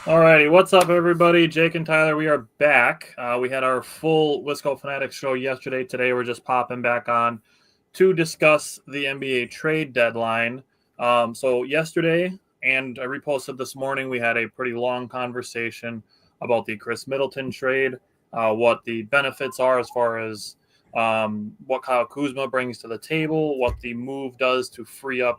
All righty, what's up, everybody? Jake and Tyler, we are back. We had our full Wisco Fanatics show yesterday. Today, we're just popping back on to discuss the NBA trade deadline. So yesterday, and I reposted this morning, we had a pretty long conversation about the Khris Middleton trade, what the benefits are as far as what Kyle Kuzma brings to the table, what the move does to free up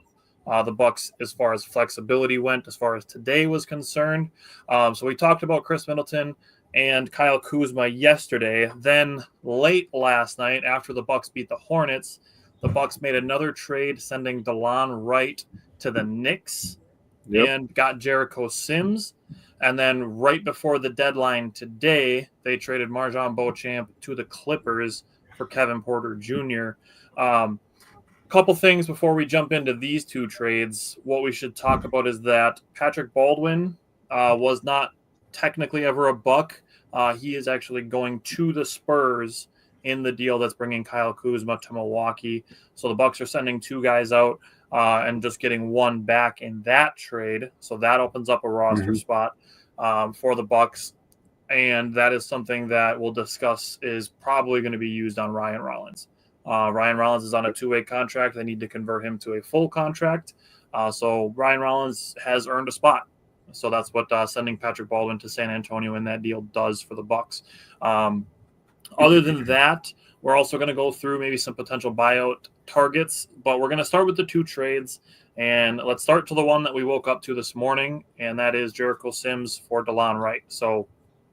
the Bucks as far as flexibility went, as far as today was concerned. So we talked about Khris Middleton and Kyle Kuzma yesterday. Then late last night, after the Bucks beat the Hornets, the Bucks made another trade, sending DeLon Wright to the Knicks and got Jericho Sims. And then right before the deadline today, they traded MarJon Beauchamp to the Clippers for Kevin Porter Jr. Couple things before we jump into these two trades. What we should talk about is that Patrick Baldwin was not technically ever a Buck. He is actually going to the Spurs in the deal that's bringing Kyle Kuzma to Milwaukee. So the Bucks are sending two guys out and just getting one back in that trade. So that opens up a roster spot for the Bucks. And that is something that we'll discuss is probably going to be used on Ryan Rollins. Ryan Rollins is on a two-way contract. They need to convert him to a full contract. So Ryan Rollins has earned a spot. So that's what sending Patrick Baldwin to San Antonio in that deal does for the Bucks. Other than that, we're also going to go through maybe some potential buyout targets, but we're going to start with the two trades. And let's start to the one that we woke up to this morning, and that is Jericho Sims for DeLon Wright. So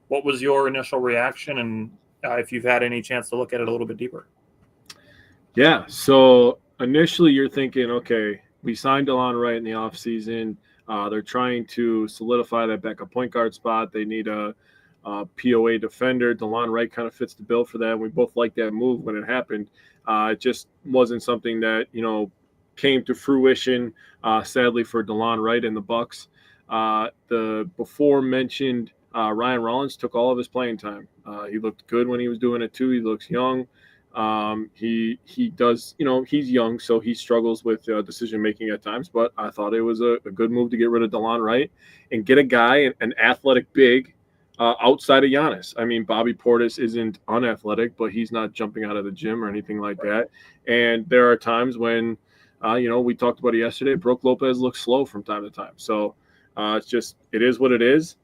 what was your initial reaction, and if you've had any chance to look at it a little bit deeper? Yeah, so initially you're thinking, okay, we signed DeLon Wright in the offseason. They're trying to solidify that backup point guard spot. They need a POA defender. DeLon Wright kind of fits the bill for that. We both liked that move when it happened. It just wasn't something that, came to fruition, sadly, for DeLon Wright and the Bucks. The before-mentioned Ryan Rollins took all of his playing time. He looked good when he was doing it, too. He looks young. He does, he's young, so he struggles with decision making at times. But I thought it was a good move to get rid of DeLon Wright and get a guy, an athletic big, outside of Giannis. I mean, Bobby Portis isn't unathletic, but he's not jumping out of the gym or anything like that. And there are times when, we talked about it yesterday. Brook Lopez looks slow from time to time. So it is what it is.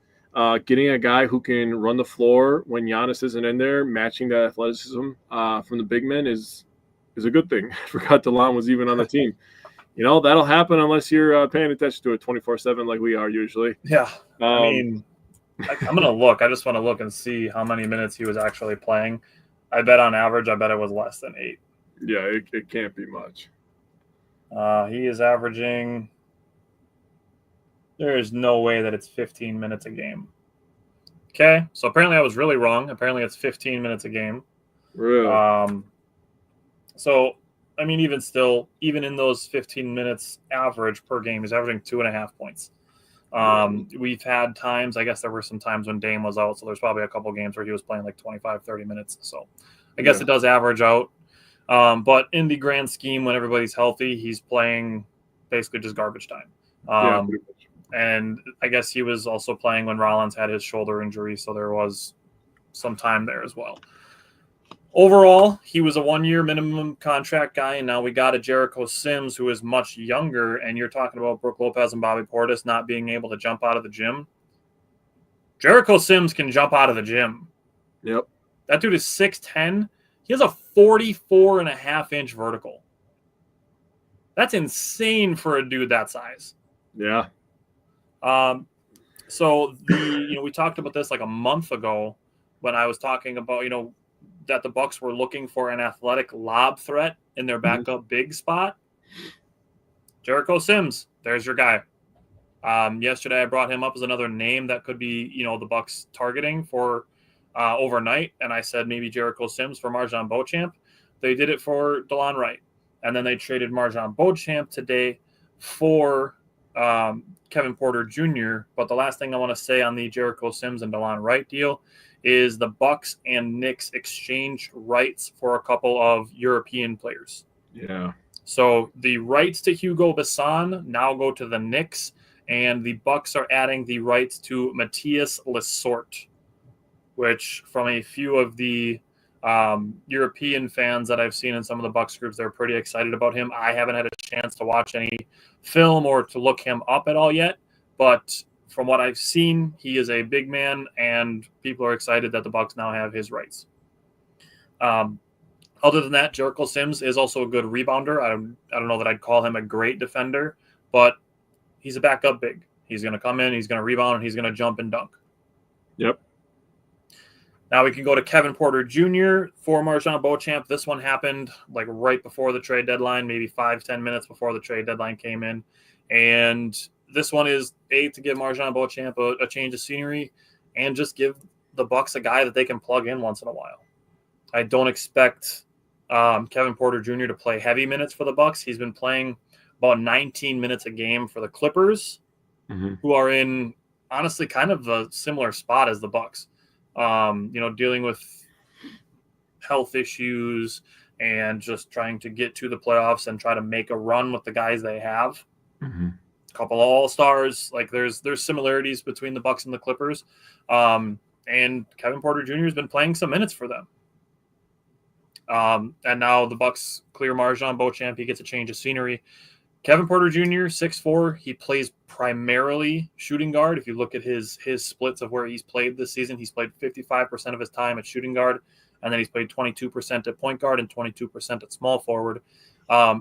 Getting a guy who can run the floor when Giannis isn't in there, matching that athleticism from the big men is a good thing. I forgot DeLon was even on the team. That'll happen unless you're paying attention to it 24/7 like we are usually. Yeah, I'm going to look. I just want to look and see how many minutes he was actually playing. I bet on average, it was less than 8. Yeah, it can't be much. He is averaging... There is no way that it's 15 minutes a game. Okay, so apparently I was really wrong. Apparently it's 15 minutes a game. Really? So, I mean, even still, even in those 15 minutes average per game, he's averaging 2.5 points. We've had times, I guess there were some times when Dame was out, so there's probably a couple games where he was playing like 25, 30 minutes. So I guess it does average out. But in the grand scheme, when everybody's healthy, he's playing basically just garbage time. And I guess he was also playing when Rollins had his shoulder injury, so there was some time there as well. Overall, he was a 1-year minimum contract guy, and now we got a Jericho Sims who is much younger, and you're talking about Brook Lopez and Bobby Portis not being able to jump out of the gym. Jericho Sims can jump out of the gym. Yep. That dude is 6'10". He has a 44.5-inch vertical. That's insane for a dude that size. Yeah. So we talked about this like a month ago when I was talking about, that the Bucks were looking for an athletic lob threat in their backup big spot. Jericho Sims, there's your guy. Yesterday I brought him up as another name that could be, the Bucks targeting for overnight. And I said maybe Jericho Sims for MarJon Beauchamp. They did it for DeLon Wright. And then they traded MarJon Beauchamp today for Kevin Porter Jr. But the last thing I want to say on the Jericho Sims and DeLon Wright deal is the Bucks and Knicks exchange rights for a couple of European players. Yeah. So the rights to Hugo Besson now go to the Knicks, and the Bucks are adding the rights to Matthias Lesort, which from a few of the European fans that I've seen in some of the Bucks groups, they're pretty excited about him. I haven't had a chance to watch any film or to look him up at all yet, but from what I've seen, he is a big man, and people are excited that the Bucks now have his rights. Other than that, Jericho Sims is also a good rebounder. I don't know that I'd call him a great defender, but he's a backup big. He's going to come in, he's going to rebound, and he's going to jump and dunk. Yep. Now we can go to Kevin Porter Jr. for MarJon Beauchamp. This one happened like right before the trade deadline, maybe 5-10 minutes before the trade deadline came in. And this one is to give MarJon Beauchamp a change of scenery and just give the Bucks a guy that they can plug in once in a while. I don't expect Kevin Porter Jr. to play heavy minutes for the Bucks. He's been playing about 19 minutes a game for the Clippers, who are in honestly kind of a similar spot as the Bucks. Dealing with health issues and just trying to get to the playoffs and try to make a run with the guys they have. A couple of all-stars. Like there's similarities between the Bucks and the Clippers. And Kevin Porter Jr. has been playing some minutes for them. And now the Bucks clear MarJon Beauchamp. He gets a change of scenery. Kevin Porter Jr., 6'4", he plays primarily shooting guard. If you look at his splits of where he's played this season, he's played 55% of his time at shooting guard, and then he's played 22% at point guard and 22% at small forward.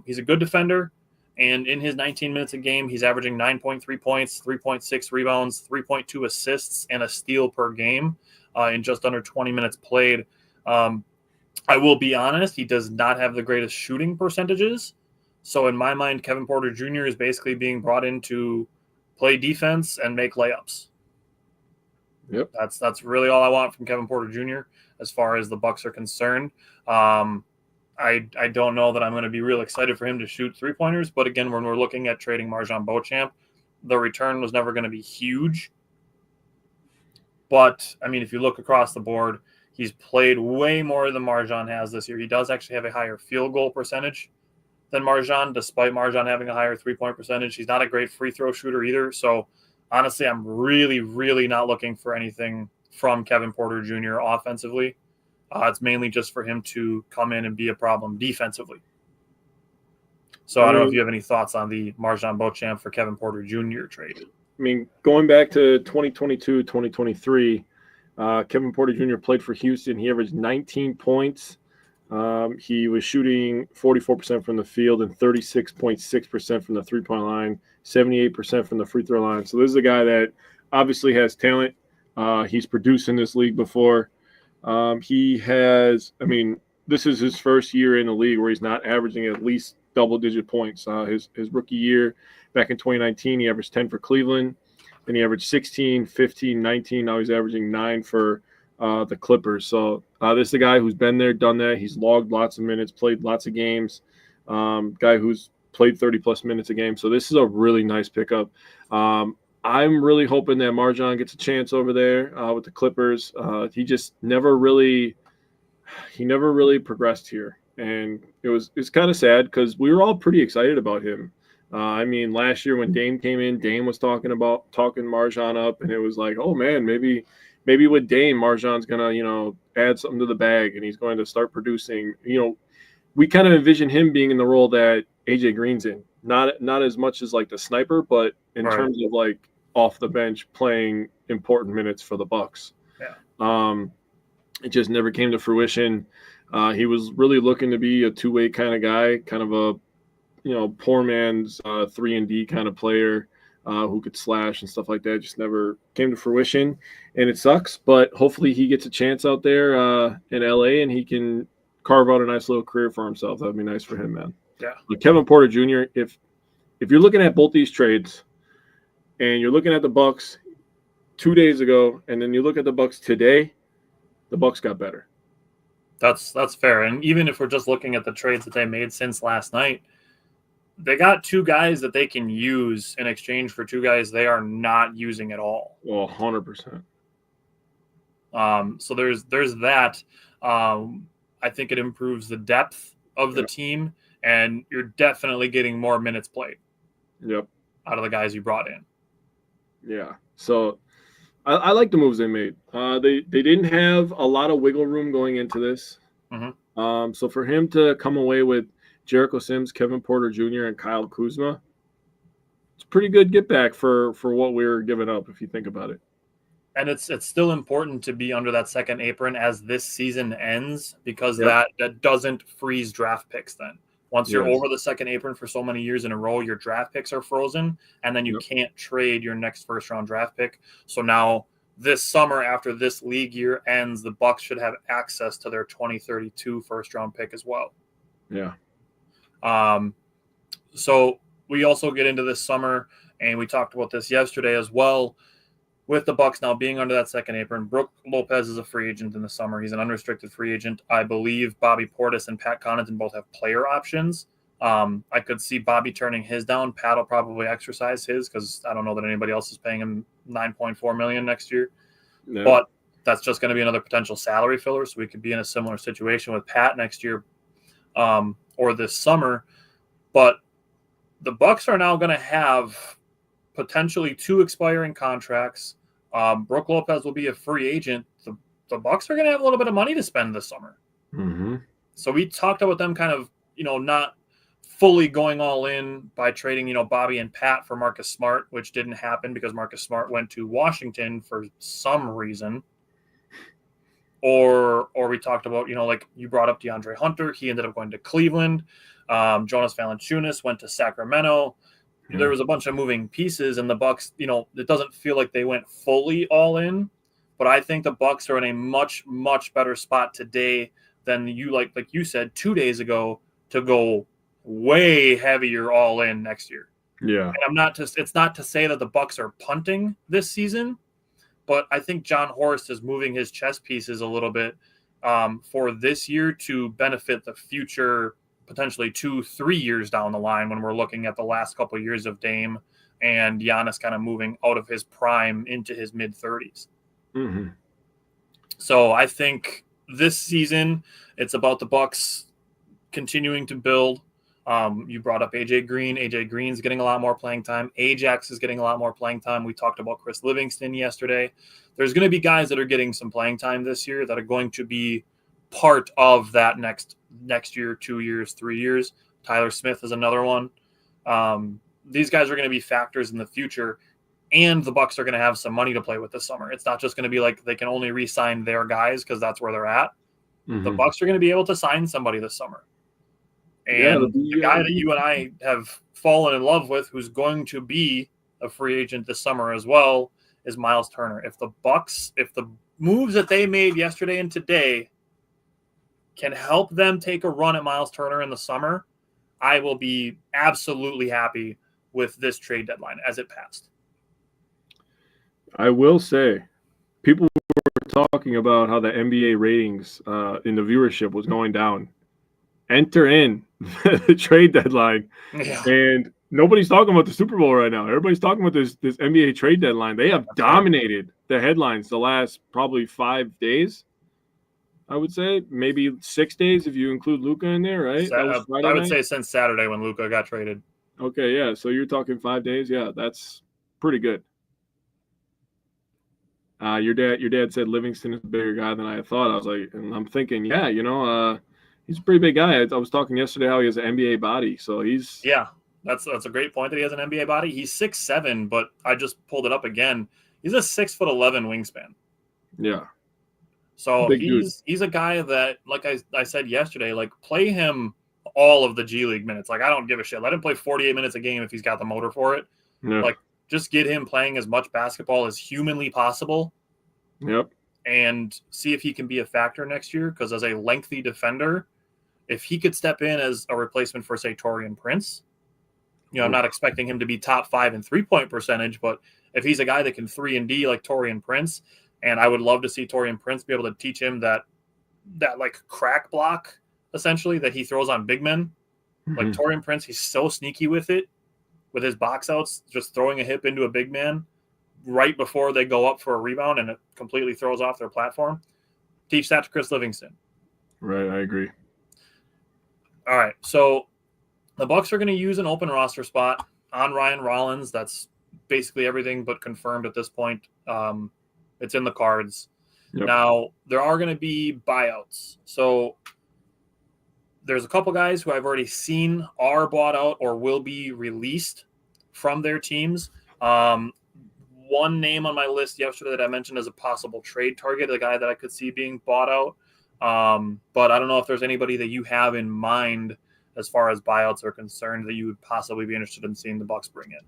He's a good defender, and in his 19 minutes a game, he's averaging 9.3 points, 3.6 rebounds, 3.2 assists, and a steal per game in just under 20 minutes played. I will be honest, he does not have the greatest shooting percentages. So in my mind, Kevin Porter Jr. is basically being brought in to play defense and make layups. Yep. That's really all I want from Kevin Porter Jr. as far as the Bucks are concerned. I don't know that I'm going to be real excited for him to shoot three-pointers, but again, when we're looking at trading MarJon Beauchamp, the return was never going to be huge. But, I mean, if you look across the board, he's played way more than MarJon has this year. He does actually have a higher field goal percentage than MarJon, despite MarJon having a higher three-point percentage. He's not a great free throw shooter either. So, honestly, I'm really, really not looking for anything from Kevin Porter Jr. offensively. It's mainly just for him to come in and be a problem defensively. So, I don't know if you have any thoughts on the MarJon Beauchamp for Kevin Porter Jr. trade. I mean, going back to 2022, 2023, Kevin Porter Jr. played for Houston. He averaged 19 points. He was shooting 44% from the field and 36.6% from the three-point line, 78% from the free throw line. So this is a guy that obviously has talent. He's produced in this league before. This is his first year in the league where he's not averaging at least double-digit points. His rookie year back in 2019, he averaged 10 for Cleveland. Then he averaged 16, 15, 19. Now he's averaging 9 for the Clippers. So this is a guy who's been there, done that. He's logged lots of minutes, played lots of games. Guy who's played 30-plus minutes a game. So this is a really nice pickup. I'm really hoping that MarJon gets a chance over there with the Clippers. He just never really progressed here. And it's kind of sad because we were all pretty excited about him. Last year when Dame came in, Dame was talking MarJon up, and it was like, oh man, maybe with Dame, MarJon's gonna, add something to the bag, and he's going to start producing. We kind of envision him being in the role that AJ Green's in, not as much as like the sniper, but in terms of like off the bench playing important minutes for the Bucks. Yeah. It just never came to fruition. He was really looking to be a two-way kind of guy, kind of a poor man's 3-and-D kind of player who could slash and stuff like that. Just never came to fruition, and it sucks. But hopefully he gets a chance out there in LA, and he can carve out a nice little career for himself. That'd be nice for him, man. Yeah. But Kevin Porter Jr., if you're looking at both these trades, and you're looking at the Bucks 2 days ago, and then you look at the Bucks today, the Bucks got better. That's fair. And even if we're just looking at the trades that they made since last night, they got two guys that they can use in exchange for two guys they are not using at all. Well, 100%. So there's that. I think it improves the depth of the team, and you're definitely getting more minutes played. Yep. Out of the guys you brought in. Yeah. So I like the moves they made. They didn't have a lot of wiggle room going into this. So for him to come away with Jericho Sims, Kevin Porter Jr., and Kyle Kuzma, it's a pretty good get back for what we were giving up if you think about it. And it's still important to be under that second apron as this season ends, because that doesn't freeze draft picks then. Once you're over the second apron for so many years in a row, your draft picks are frozen, and then you can't trade your next first-round draft pick. So now this summer, after this league year ends, the Bucks should have access to their 2032 first-round pick as well. Yeah. So we also get into this summer, and we talked about this yesterday as well, with the Bucks now being under that second apron. Brook Lopez is a free agent in the summer. He's an unrestricted free agent. I believe Bobby Portis and Pat Connaughton both have player options. I could see Bobby turning his down. Pat will probably exercise his, because I don't know that anybody else is paying him $9.4 million next year. No. But that's just going to be another potential salary filler. So we could be in a similar situation with Pat next year or this summer. But the Bucks are now going to have potentially 2 expiring contracts. Brook Lopez will be a free agent. The Bucks are going to have a little bit of money to spend this summer. So we talked about them kind of, not fully going all in by trading, Bobby and Pat for Marcus Smart, which didn't happen because Marcus Smart went to Washington for some reason. Or we talked about, like you brought up DeAndre Hunter. He ended up going to Cleveland. Jonas Valanciunas went to Sacramento. There was a bunch of moving pieces, and the Bucks, it doesn't feel like they went fully all in, but I think the Bucks are in a much, much better spot today than like you said 2 days ago, to go way heavier all in next year. Yeah. And it's not to say that the Bucks are punting this season, but I think John Horst is moving his chess pieces a little bit for this year to benefit the future, potentially 2-3 years down the line, when we're looking at the last couple of years of Dame and Giannis kind of moving out of his prime into his mid-30s. So I think this season it's about the Bucks continuing to build. You brought up AJ Green. AJ Green's getting a lot more playing time. Ajax is getting a lot more playing time. We talked about Khris Livingston yesterday. There's going to be guys that are getting some playing time this year that are going to be part of that next year, 2 years, 3 years. Tyler Smith is another one. These guys are going to be factors in the future, and the Bucks are going to have some money to play with this summer. It's not just going to be like they can only re-sign their guys because that's where they're at. The Bucks are going to be able to sign somebody this summer. And the guy that you and I have fallen in love with, who's going to be a free agent this summer as well, is Miles Turner. If the moves that they made yesterday and today can help them take a run at Miles Turner in the summer, I will be absolutely happy with this trade deadline as it passed. I will say, people were talking about how the NBA ratings in the viewership was going down. Enter in the trade deadline, and nobody's talking about the Super Bowl right now. Everybody's talking about this NBA trade deadline. They have dominated the headlines the last probably 5 days. I would say maybe 6 days if you include Luka in there, right? I would say since Saturday when Luka got traded. Okay, yeah. So you're talking 5 days. Yeah, that's pretty good. Your dad said Livingston is a bigger guy than I thought. I was like, and I'm thinking, he's a pretty big guy. I was talking yesterday how he has an NBA body. So he's that's a great point that he has an NBA body. He's 6'7", but I just pulled it up again. He's a 6'11" wingspan. Yeah. So he's a guy that, like I said yesterday, like play him all of the G League minutes. Like I don't give a shit. Let him play 48 minutes a game if he's got the motor for it. Yeah. Like just get him playing as much basketball as humanly possible. Yep. And see if he can be a factor next year. Because as a lengthy defender, if he could step in as a replacement for, say, Taurean Prince, I'm not expecting him to be top 5 in 3-point percentage, but if he's a guy that can 3 and D like Taurean Prince, and I would love to see Taurean Prince be able to teach him that like crack block, essentially, that he throws on big men. Like Taurean Prince, he's so sneaky with it, with his box outs, just throwing a hip into a big man right before they go up for a rebound, and it completely throws off their platform. Teach that to Khris Livingston. Right, I agree. All right, so the Bucks are going to use an open roster spot on Ryan Rollins. That's basically everything but confirmed at this point. It's in the cards. Yep. Now, there are going to be buyouts. So there's a couple guys who I've already seen are bought out or will be released from their teams. One name on my list yesterday that I mentioned as a possible trade target, a guy that I could see being bought out. But I don't know if there's anybody that you have in mind as far as buyouts are concerned that you would possibly be interested in seeing the Bucks bring in.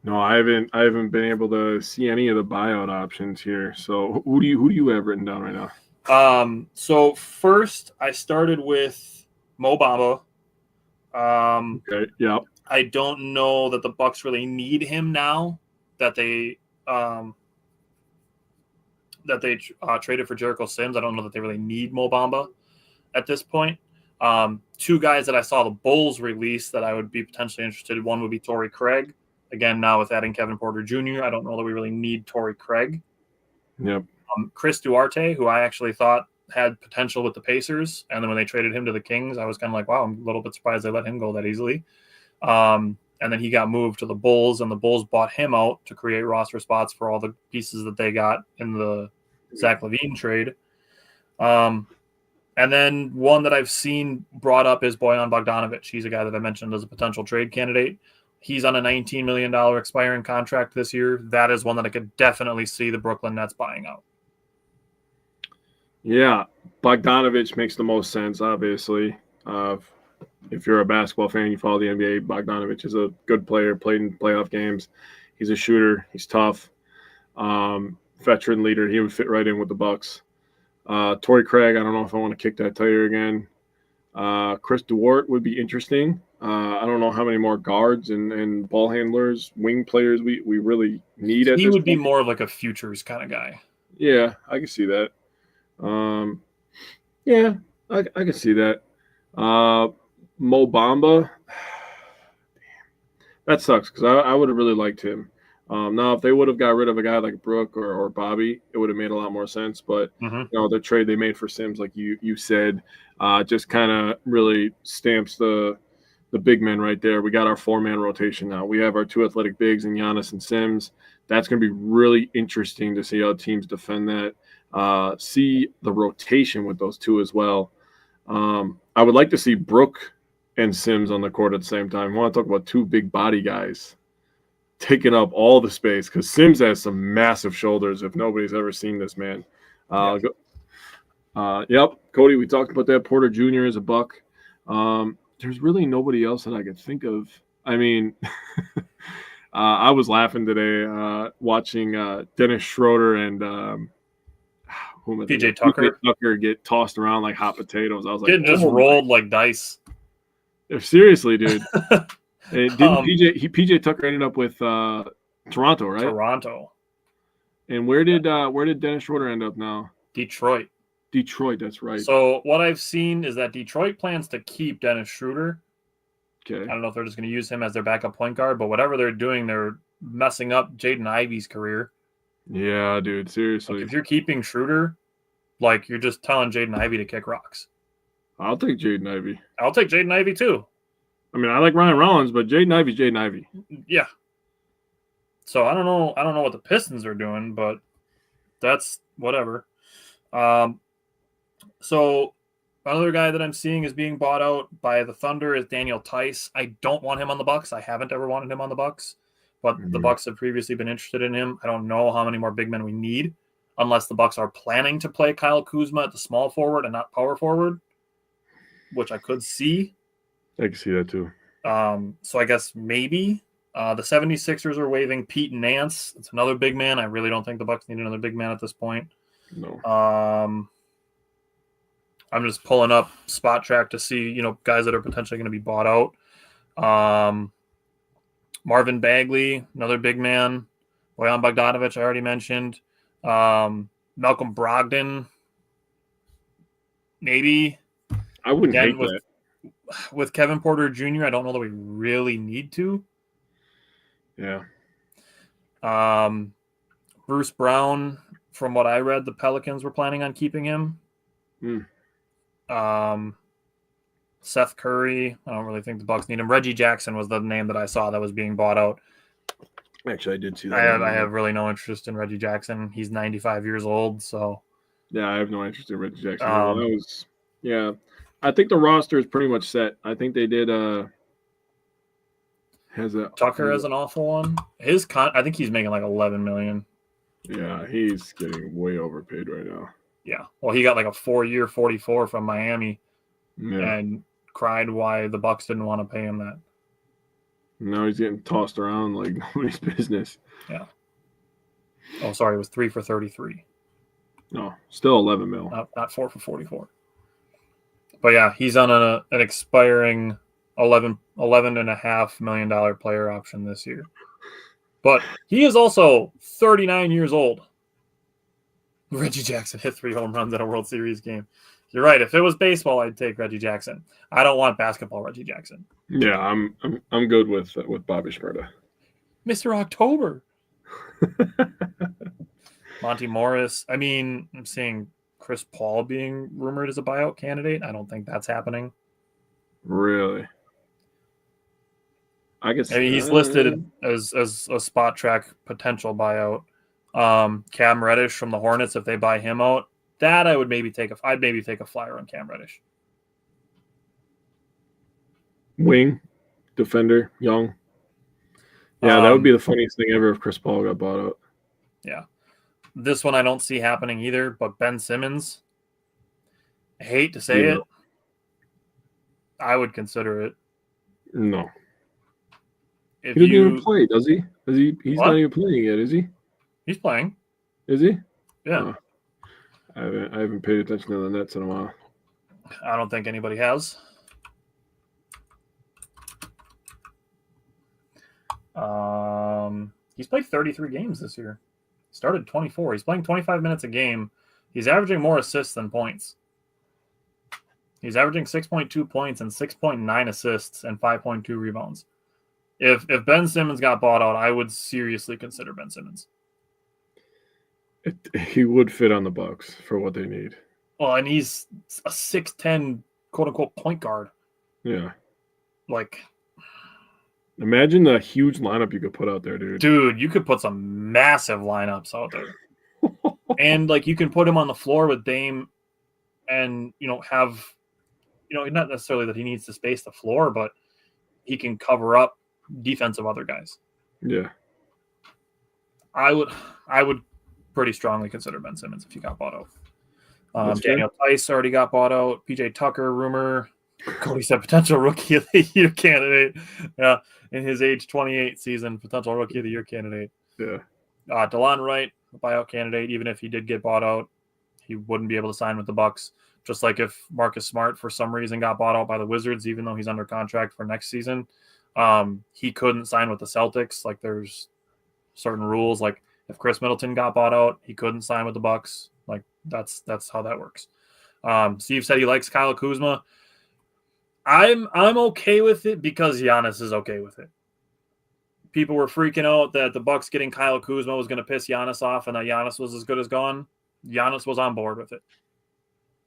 No, I haven't been able to see any of the buyout options here. So who do you have written down right now? So first I started with Mo Bamba. Okay. Yeah. I don't know that the Bucks really need him now that they traded for Jericho Sims. I don't know that they really need Mo Bamba at this point. Two guys that I saw the Bulls release that I would be potentially interested in. One would be Torrey Craig. Again, now with adding Kevin Porter Jr., I don't know that we really need Torrey Craig. Yep. Chris Duarte, who I actually thought had potential with the Pacers, and then when they traded him to the Kings, I was kind of like, wow, I'm a little bit surprised they let him go that easily. And then he got moved to the Bulls, and the Bulls bought him out to create roster spots for all the pieces that they got in the Zach LaVine trade. And then one that I've seen brought up is Bojan Bogdanovic. He's a guy that I mentioned as a potential trade candidate. He's on a $19 million expiring contract this year. That is one that I could definitely see the Brooklyn Nets buying out. Yeah, Bogdanovic makes the most sense, obviously. If you're a basketball fan, you follow the NBA, Bogdanovic is a good player, played in playoff games. He's a shooter. He's tough. Veteran leader. He would fit right in with the Bucks. Torrey Craig, I don't know if I want to kick that tire again. Chris Duarte would be interesting. I don't know how many more guards and ball handlers, wing players we really need at this point. He would be more of like a futures kind of guy. Yeah, I can see that. Yeah, I can see that. Mo Bamba, that sucks because I would have really liked him. Now, if they would have got rid of a guy like Brooke or Bobby, it would have made a lot more sense. But the trade they made for Sims, like you said, just kind of really stamps the big men right there. We got our 4-man rotation now. We have our 2 athletic bigs in Giannis and Sims. That's going to be really interesting to see how teams defend that. See the rotation with those 2 as well. I would like to see Brooke and Sims on the court at the same time. I want to talk about 2 big body guys taking up all the space because Sims has some massive shoulders if nobody's ever seen this man. Yep, Cody, we talked about that. Porter Jr. is a Buck. There's really nobody else that I could think of. I mean, I was laughing today watching Dennis Schroeder and PJ Tucker get tossed around like hot potatoes. I was like, getting just rolled like dice. Seriously, dude. Didn't PJ Tucker ended up with Toronto, right? Toronto. And where did Dennis Schroeder end up now? Detroit, that's right. So what I've seen is that Detroit plans to keep Dennis Schroeder. Okay. I don't know if they're just going to use him as their backup point guard, but whatever they're doing, they're messing up Jaden Ivey's career. Yeah, dude, seriously. Like if you're keeping Schroeder, like you're just telling Jaden Ivey to kick rocks. I'll take Jaden Ivey. I'll take Jaden Ivey too. I mean, I like Ryan Rollins, but Jaden Ivey's Jaden Ivey. Yeah. So I don't know what the Pistons are doing, but that's whatever. So another guy that I'm seeing is being bought out by the Thunder is Daniel Tice. I don't want him on the Bucks. I haven't ever wanted him on the Bucks, but the Bucks have previously been interested in him. I don't know how many more big men we need, unless the Bucks are planning to play Kyle Kuzma at the small forward and not power forward, which I could see. I can see that too. So I guess maybe the 76ers are waiving Pete Nance. It's another big man. I really don't think the Bucks need another big man at this point. No. I'm just pulling up Spot Track to see, guys that are potentially going to be bought out. Marvin Bagley, another big man. Bojan Bogdanovic, I already mentioned. Malcolm Brogdon, maybe. I wouldn't hate that. With Kevin Porter Jr., I don't know that we really need to. Yeah. Bruce Brown, from what I read, the Pelicans were planning on keeping him. Seth Curry, I don't really think the Bucks need him. Reggie Jackson was the name that I saw that was being bought out. Actually, I did see that. I have really no interest in Reggie Jackson. He's 95 years old, so Yeah, I have no interest in Reggie Jackson. Um, I think the roster is pretty much set. I think they did Tucker has an awful one. I think he's making like 11 million. Yeah, he's getting way overpaid right now. Yeah. Well, he got like a 4-year 44 from Miami and cried why the Bucks didn't want to pay him that. Now he's getting tossed around like nobody's business. Yeah. Oh, sorry, it was 3 for 33. No, still 11 mil. Not 4 for 44. But yeah, he's on an expiring $11.5 million player option this year. But he is also 39 years old. Reggie Jackson hit 3 home runs in a World Series game. You're right. If it was baseball, I'd take Reggie Jackson. I don't want basketball Reggie Jackson. Yeah, I'm good with Bobby Shmurda. Mr. October. Monty Morris. I mean, I'm seeing Chris Paul being rumored as a buyout candidate. I don't think that's happening. Really? I guess. I mean, he's listed as a spot track potential buyout. Cam Reddish from the Hornets, if they buy him out, that I would maybe take I'd maybe take a flyer on Cam Reddish. Wing, defender, young. Yeah, that would be the funniest thing ever if Chris Paul got bought out. Yeah. This one I don't see happening either, but Ben Simmons, I hate to say it, I would consider it. No. He doesn't even play, does he? He's not even playing yet, is he? He's playing. Is he? Yeah. I haven't paid attention to the Nets in a while. I don't think anybody has. He's played 33 games this year. Started 24. He's playing 25 minutes a game. He's averaging more assists than points. He's averaging 6.2 points and 6.9 assists and 5.2 rebounds. If Ben Simmons got bought out, I would seriously consider Ben Simmons. He would fit on the Bucks for what they need. Well, and he's a 6'10", quote-unquote, point guard. Yeah. Like, imagine the huge lineup you could put out there, dude. Dude, you could put some massive lineups out there. And, like, you can put him on the floor with Dame and, have, not necessarily that he needs to space the floor, but he can cover up defensive other guys. Yeah. I would pretty strongly consider Ben Simmons if he got bought out. Daniel Tice already got bought out. PJ Tucker, rumor. Cody said potential rookie of the year candidate. Yeah, in his age 28 season, potential rookie of the year candidate. Yeah. DeLon Wright, buyout candidate. Even if he did get bought out, he wouldn't be able to sign with the Bucks. Just like if Marcus Smart for some reason got bought out by the Wizards, even though he's under contract for next season, he couldn't sign with the Celtics. Like there's certain rules. Like if Khris Middleton got bought out, he couldn't sign with the Bucks. Like that's how that works. Steve said he likes Kyle Kuzma. I'm okay with it because Giannis is okay with it. People were freaking out that the Bucks getting Kyle Kuzma was going to piss Giannis off and that Giannis was as good as gone. Giannis was on board with it.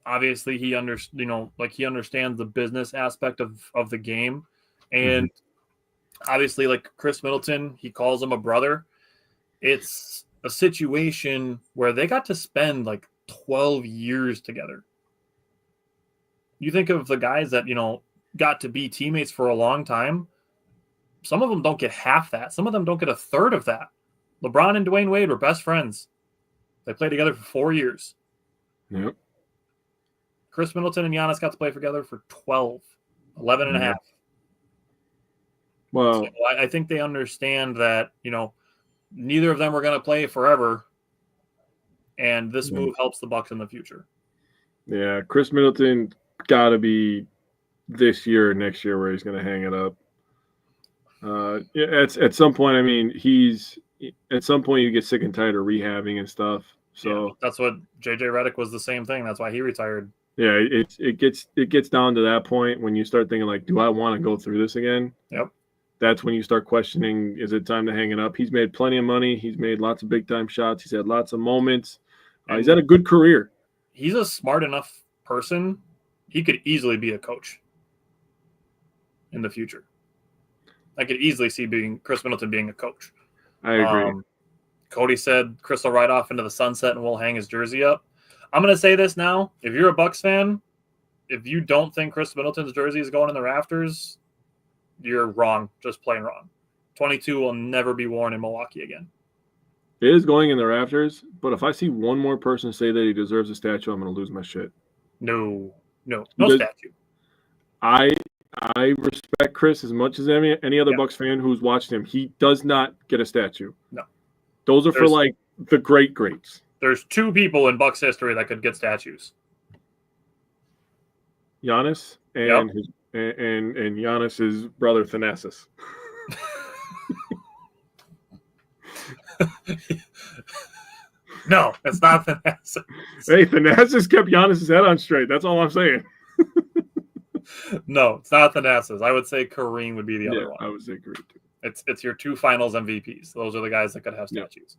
Obviously, he understands the business aspect of the game, and obviously, like Khris Middleton, he calls him a brother. It's a situation where they got to spend like 12 years together. You think of the guys that, got to be teammates for a long time. Some of them don't get half that. Some of them don't get a third of that. LeBron and Dwayne Wade were best friends. They played together for 4 years. Yep. Khris Middleton and Giannis got to play together for 11 and a half. Well, so I think they understand that, neither of them are going to play forever. And this move helps the Bucks in the future. Yeah, Khris Middleton got to be this year or next year where he's going to hang it up. At some point, I mean, at some point you get sick and tired of rehabbing and stuff. So that's what JJ Redick was the same thing. That's why he retired. Yeah, it gets down to that point when you start thinking like, do I want to go through this again? Yep. That's when you start questioning, is it time to hang it up? He's made plenty of money. He's made lots of big time shots. He's had lots of moments. He's had a good career. He's a smart enough person. He could easily be a coach in the future. I could easily see Khris Middleton being a coach. I agree. Cody said Khris will ride off into the sunset and we'll hang his jersey up. I'm going to say this now. If you're a Bucks fan, if you don't think Khris Middleton's jersey is going in the rafters, you're wrong. Just plain wrong. 22 will never be worn in Milwaukee again. It is going in the rafters, but if I see one more person say that he deserves a statue, I'm going to lose my shit. No Because statue. I respect Khris as much as any other Bucks fan who's watched him. He does not get a statue. No. Those are for like the greats. There's 2 people in Bucks history that could get statues. Giannis and and Giannis's brother Thanasis. No, it's not Thanasis. Hey, Thanasis kept Giannis's head on straight. That's all I'm saying. No, it's not Thanasis. I would say Kareem would be the other one. I would say Kareem too. It's your 2 finals MVPs. Those are the guys that could have statues.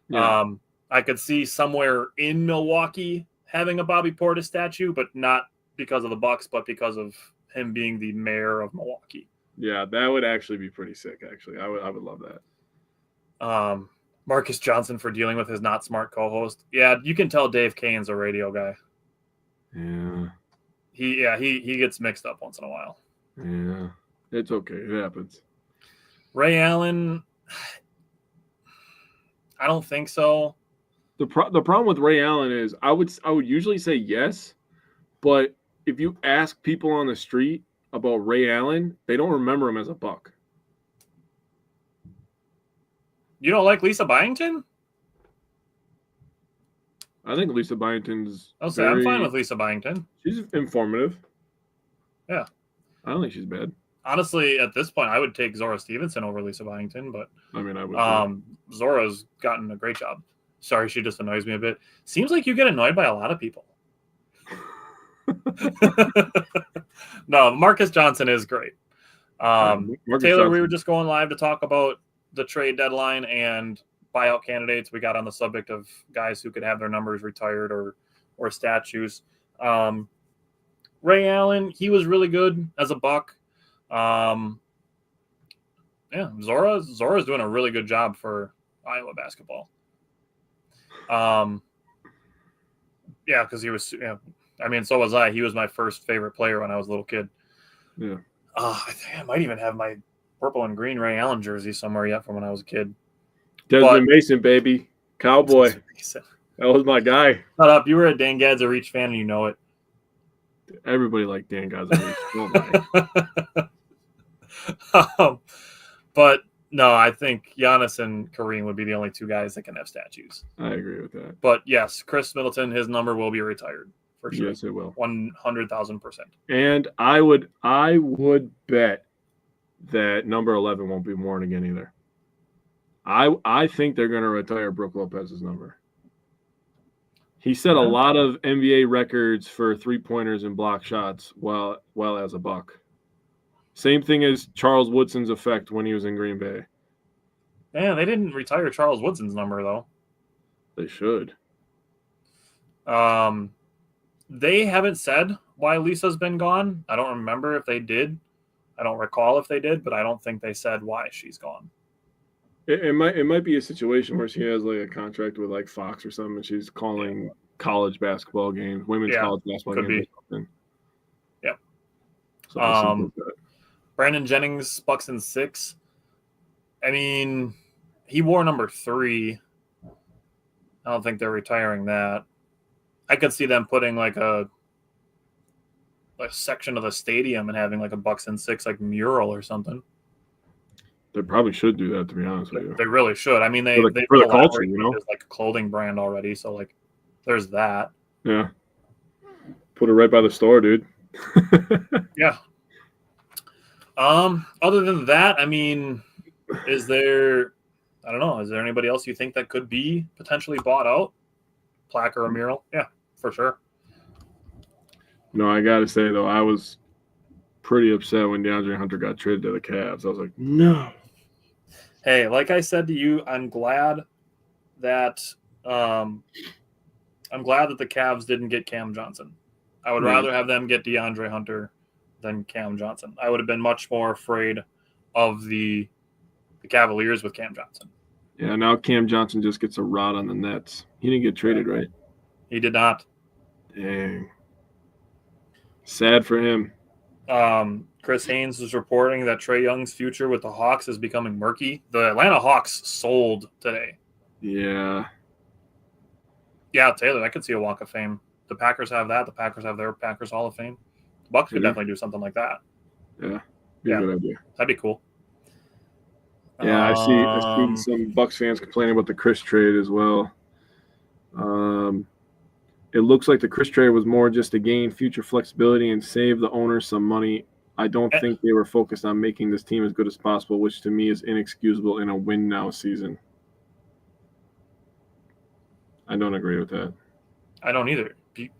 Yeah. I could see somewhere in Milwaukee having a Bobby Portis statue, but not because of the Bucks, but because of him being the mayor of Milwaukee. Yeah, that would actually be pretty sick. Actually, I would love that. Marcus Johnson for dealing with his not smart co-host. Yeah, you can tell Dave Kane's a radio guy. Yeah. He gets mixed up once in a while. Yeah, it's okay. It happens. Ray Allen, I don't think so. The problem with Ray Allen is I would usually say yes, but if you ask people on the street about Ray Allen, they don't remember him as a Buck. You don't like Lisa Byington? I think Lisa Byington's. I'm fine with Lisa Byington. She's informative. Yeah. I don't think she's bad. Honestly, at this point, I would take Zora Stevenson over Lisa Byington, but I mean, I would. Zora's gotten a great job. Sorry, she just annoys me a bit. Seems like you get annoyed by a lot of people. No, Marcus Johnson is great. Taylor, Johnson. We were just going live to talk about the trade deadline and buyout candidates. We got on the subject of guys who could have their numbers retired or statues. Ray Allen, he was really good as a Buck. Zora's doing a really good job for Iowa basketball. Because he was, so was I. He was my first favorite player when I was a little kid. Yeah. I think I might even have my purple and green Ray Allen jersey somewhere yet from when I was a kid. Desmond Mason, baby. Cowboy. That was my guy. Shut up. You were a Dan Gadza-Reach fan and you know it. Everybody liked Dan Gadza-Reach. But no, I think Giannis and Kareem would be the only 2 guys that can have statues. I agree with that. But yes, Khris Middleton, his number will be retired for sure. Yes, it will. 100,000%. And I would bet that number 11 won't be worn again either. I think they're going to retire Brook Lopez's number. He set a lot of NBA records for 3-pointers and block shots while as a Buck. Same thing as Charles Woodson's effect when he was in Green Bay. Yeah, they didn't retire Charles Woodson's number, though. They should. They haven't said why Lisa's been gone. I don't remember if they did. I don't recall if they did, but I don't think they said why she's gone. It might be a situation where she has like a contract with like Fox or something, and she's calling college basketball games, women's college basketball games. Or something. Yep. So Brandon Jennings, Bucks in 6. I mean, he wore number 3. I don't think they're retiring that. I could see them putting like a section of the stadium and having like a Bucks in 6 like mural or something. They probably should do that, to be honest with you. They really should. I mean, they for the culture, you know, there's like a clothing brand already, so like there's that. Yeah. Put it right by the store, dude. Yeah. Other than that, I mean, is there anybody else you think that could be potentially bought out? Plaque or a mural? Yeah, for sure. No, I got to say, though, I was pretty upset when DeAndre Hunter got traded to the Cavs. I was like, no. Hey, like I said to you, I'm glad that the Cavs didn't get Cam Johnson. I would rather have them get DeAndre Hunter than Cam Johnson. I would have been much more afraid of the the Cavaliers with Cam Johnson. Yeah, now Cam Johnson just gets a rod on the Nets. He didn't get traded, right? He did not. Dang. Sad for him. Chris Haynes is reporting that Trae Young's future with the Hawks is becoming murky. The Atlanta Hawks sold today. Yeah. Yeah, Taylor, I could see a Walk of Fame. The Packers have that. The Packers have their Packers Hall of Fame. The Bucks could definitely do something like that. Yeah. Be a good idea. That'd be cool. Yeah, I see some Bucks fans complaining about the Khris trade as well. It looks like the Khris trade was more just to gain future flexibility and save the owners some money. I don't think they were focused on making this team as good as possible, which to me is inexcusable in a win-now season. I don't agree with that. I don't either,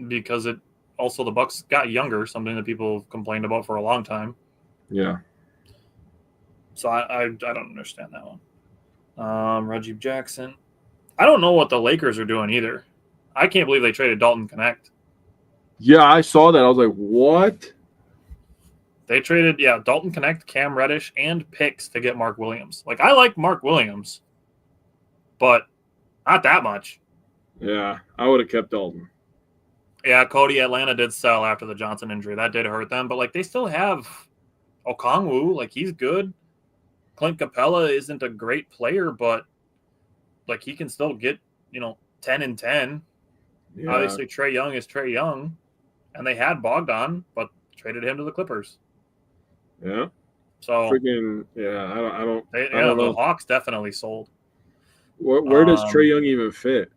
because it also the Bucks got younger, something that people have complained about for a long time. Yeah. So I don't understand that one. Reggie Jackson. I don't know what the Lakers are doing either. I can't believe they traded Dalton Connect. Yeah, I saw that. I was like, what? They traded, Dalton Connect, Cam Reddish, and picks to get Mark Williams. Like, I like Mark Williams, but not that much. Yeah, I would have kept Dalton. Yeah, Cody, Atlanta did sell after the Johnson injury. That did hurt them, but, like, they still have Okongwu. Like, he's good. Clint Capella isn't a great player, but, like, he can still get, 10 and 10. Yeah. Obviously, Trae Young is Trae Young, and they had Bogdan, but traded him to the Clippers. Yeah. So, I don't know. The Hawks definitely sold. Where does Trae Young even fit?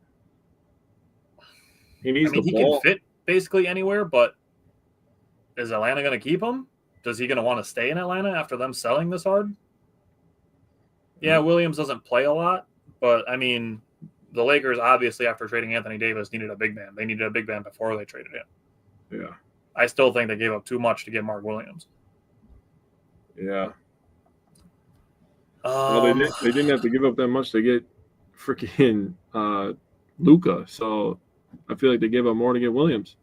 He needs the ball. He can fit basically anywhere, but is Atlanta going to keep him? Is he going to want to stay in Atlanta after them selling this hard? Yeah, Williams doesn't play a lot, but, the Lakers, obviously, after trading Anthony Davis, needed a big man. They needed a big man before they traded him. Yeah. I still think they gave up too much to get Mark Williams. Yeah. Well, they didn't have to give up that much to get freaking Luka, so I feel like they gave up more to get Williams.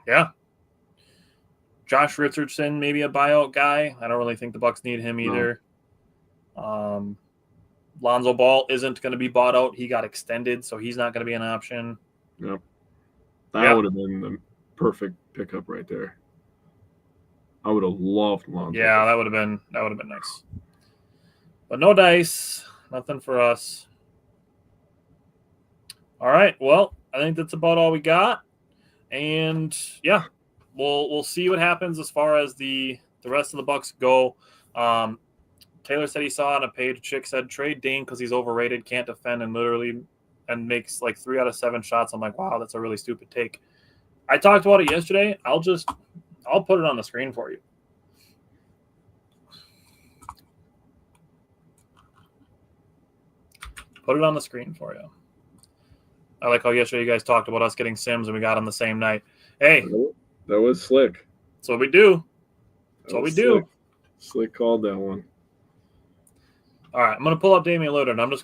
Yeah. Josh Richardson, maybe a buyout guy. I don't really think the Bucks need him either. No. Lonzo Ball isn't going to be bought out. He got extended, so he's not going to be an option. Yep. That would have been the perfect pickup right there. I would have loved Lonzo. Yeah, that would have been nice. But no dice. Nothing for us. All right. Well, I think that's about all we got. And yeah, we'll see what happens as far as the rest of the Bucks go. Taylor said he saw on a page, chick said, trade Dame because he's overrated, can't defend, and makes like 3 out of 7 shots. I'm like, wow, that's a really stupid take. I talked about it yesterday. I'll put it on the screen for you. Put it on the screen for you. I like how yesterday you guys talked about us getting Sims and we got on the same night. Hey. That was slick. That's what we do. That's what we do. Slick called that one. All right, I'm gonna pull up Damian Lillard, and I'm just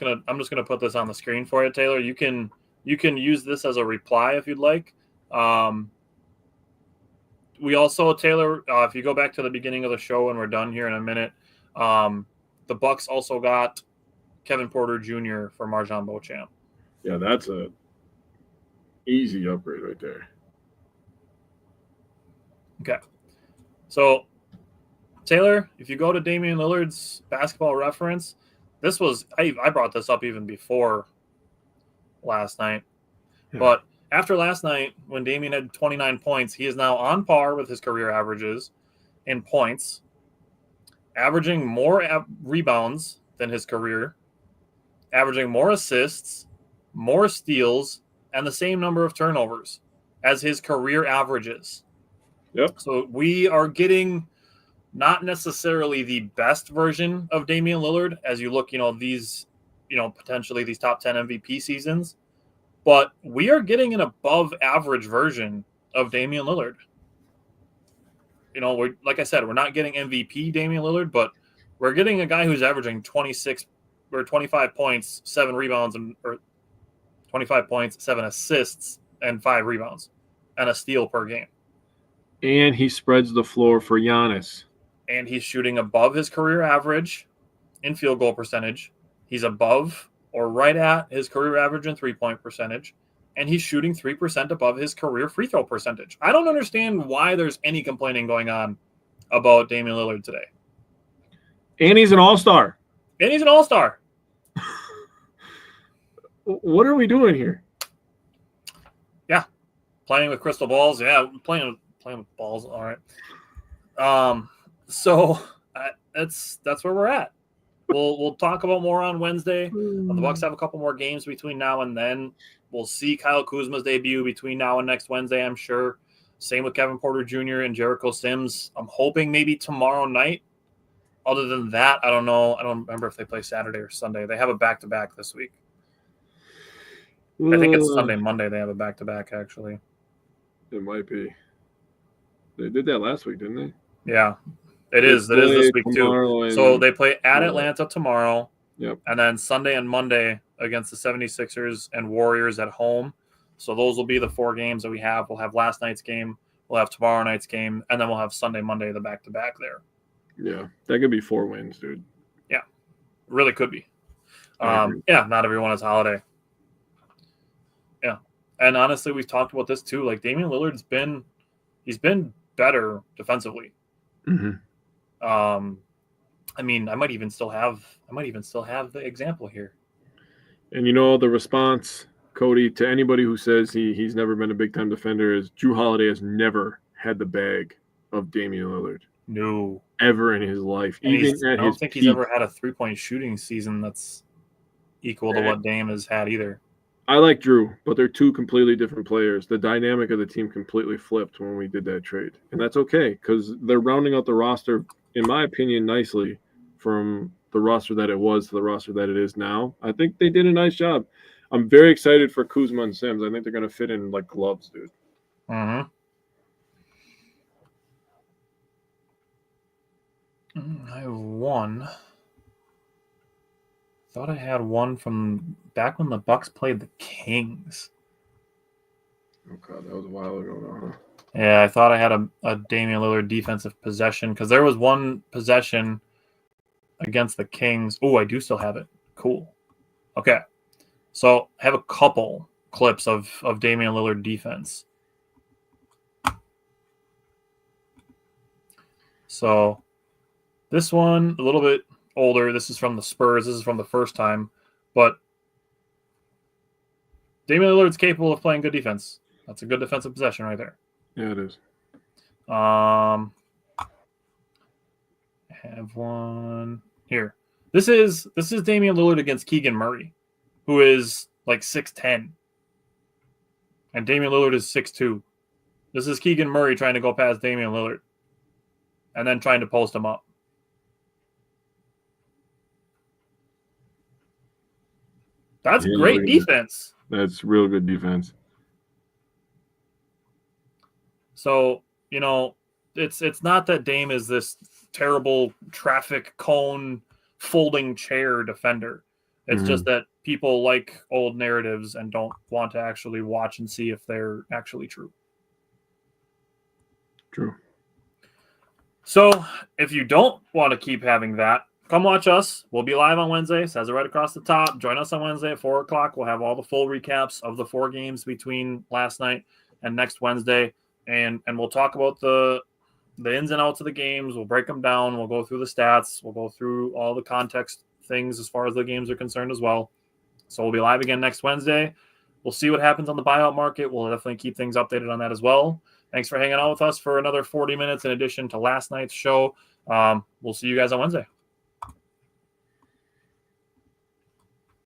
gonna put this on the screen for you, Taylor. You can use this as a reply if you'd like. We also, Taylor, if you go back to the beginning of the show and we're done here in a minute, the Bucks also got Kevin Porter Jr. for Marjon Beauchamp. Yeah, that's a easy upgrade right there. Okay, so Taylor, if you go to Damian Lillard's basketball reference, this was I brought this up even before last night. Yeah. But after last night, when Damian had 29 points, he is now on par with his career averages in points, averaging more rebounds than his career, averaging more assists, more steals, and the same number of turnovers as his career averages. Yep. So we are getting not necessarily the best version of Damian Lillard as you look, these, potentially these top 10 MVP seasons, but we are getting an above average version of Damian Lillard. We're, like I said, we're not getting MVP Damian Lillard, but we're getting a guy who's averaging 26 or 25 points, 7 rebounds, or 25 points, 7 assists, and 5 rebounds, and a steal per game. And he spreads the floor for Giannis. And he's shooting above his career average. in field goal percentage. He's above or right at his career average in three-point percentage, and he's shooting 3% above his career free throw percentage. I don't understand why there's any complaining going on about Damian Lillard today. And he's an all-star. And he's an all-star. What are we doing here? Yeah. Playing with crystal balls. Yeah, playing with balls. All right. So that's where we're at. We'll talk about more on Wednesday. The Bucks have a couple more games between now and then. We'll see Kyle Kuzma's debut between now and next Wednesday, I'm sure. Same with Kevin Porter Jr. and Jericho Sims. I'm hoping maybe tomorrow night. Other than that, I don't know. I don't remember if they play Saturday or Sunday. They have a back-to-back this week. I think it's Sunday, Monday. They have a back-to-back, actually. It might be. They did that last week, didn't they? Yeah. It is this week, too. So they play at Atlanta tomorrow. Yep. And then Sunday and Monday against the 76ers and Warriors at home. So those will be the 4 games that we have. We'll have last night's game. We'll have tomorrow night's game. And then we'll have Sunday, Monday, the back-to-back there. Yeah. That could be 4 wins, dude. Yeah. Really could be. Yeah, not everyone is holiday. Yeah. And honestly, we've talked about this, too. Like, Damian Lillard's been better defensively. Mm-hmm. I mean, I might even still have the example here. And the response, Cody, to anybody who says he's never been a big time defender is Jrue Holiday has never had the bag of Damian Lillard. No. Ever in his life. And even at I don't his think peak. he's ever had a 3-point shooting season that's equal to what Dame has had either. I like Jrue, but they're 2 completely different players. The dynamic of the team completely flipped when we did that trade. And that's okay because they're rounding out the roster, in my opinion, nicely from the roster that it was to the roster that it is now. I think they did a nice job. I'm very excited for Kuzma and Sims. I think they're going to fit in like gloves, dude. Mm-hmm. I have one. Thought I had one from back when the Bucks played the Kings. Oh, God, that was a while ago now, huh? Yeah, I thought I had a Damian Lillard defensive possession because there was one possession against the Kings. Oh, I do still have it. Cool. Okay. So I have a couple clips of Damian Lillard defense. So this one, a little bit older. This is from the Spurs. This is from the first time. But Damian Lillard's capable of playing good defense. That's a good defensive possession right there. Yeah, it is. I have one here. This is Damian Lillard against Keegan Murray, who is like 6'10". And Damian Lillard is 6'2". This is Keegan Murray trying to go past Damian Lillard and then trying to post him up. That's great defense. That's real good defense. So, it's not that Dame is this terrible traffic cone folding chair defender. It's just that people like old narratives and don't want to actually watch and see if they're actually true. True. So if you don't want to keep having that, come watch us. We'll be live on Wednesday. Says it right across the top. Join us on Wednesday at 4 o'clock. We'll have all the full recaps of the 4 games between last night and next Wednesday. And we'll talk about the ins and outs of the games. We'll break them down. We'll go through the stats. We'll go through all the context things as far as the games are concerned as well. So we'll be live again next Wednesday. We'll see what happens on the buyout market. We'll definitely keep things updated on that as well. Thanks for hanging out with us for another 40 minutes in addition to last night's show. We'll see you guys on Wednesday.